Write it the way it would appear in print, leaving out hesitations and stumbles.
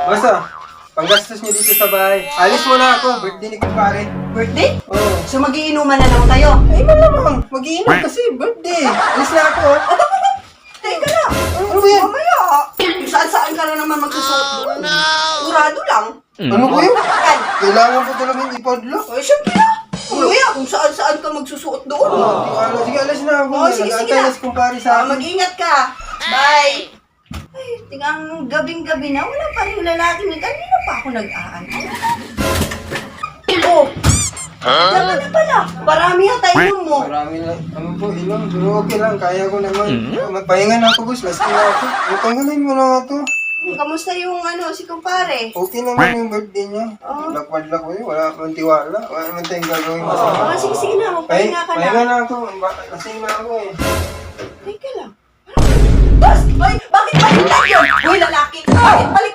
Basta, panggastos niyo dito sa bahay. Alis muna ako, birthday ni kumpare. Birthday? Oo. So mag-iinuman na lang tayo. Ay, malamang. Mag-iingat kasi, birthday. Alis na ako. Teka lang. Ano ba yan? Mamaya. Kung saan-saan ka na naman magsusuot doon. Urado lang. Ano ba yun? Yan. Kailangan ko talagang ipadlock. Ay, syempre na. Mamaya kung saan-saan ka magsusuot doon. Sige, alis na ako. Oh, sige, sige Nag-aantay na. na si kumpare sa akin. Mag-ingat ka. Bye. Ay, tigang gabing-gabi na. Wala pa rin lalaki. Kanina pa ako nag-aantay. Oh. Dapat na pala. Parami ang tayo mo. Marami na. Ano po, ilang. Pero okay lang. Kaya ko naman. Magpahinga na ako, boss. Last na ako. Tanggalin mo na nga to. Kamusta yung si kumpare? Okay naman yung birthday niya. Oh. Lakwad-lak ko yun. Wala akong tiwala. Wala naman tayong gagawin masama. Oh, sige, sige na. Magpahinga ka Pahinga na. na ako. Lasing na ako eh. Teka lang. Bas! Ay, bakit baliktad yun? Uy, lalaki! Bakit baliktad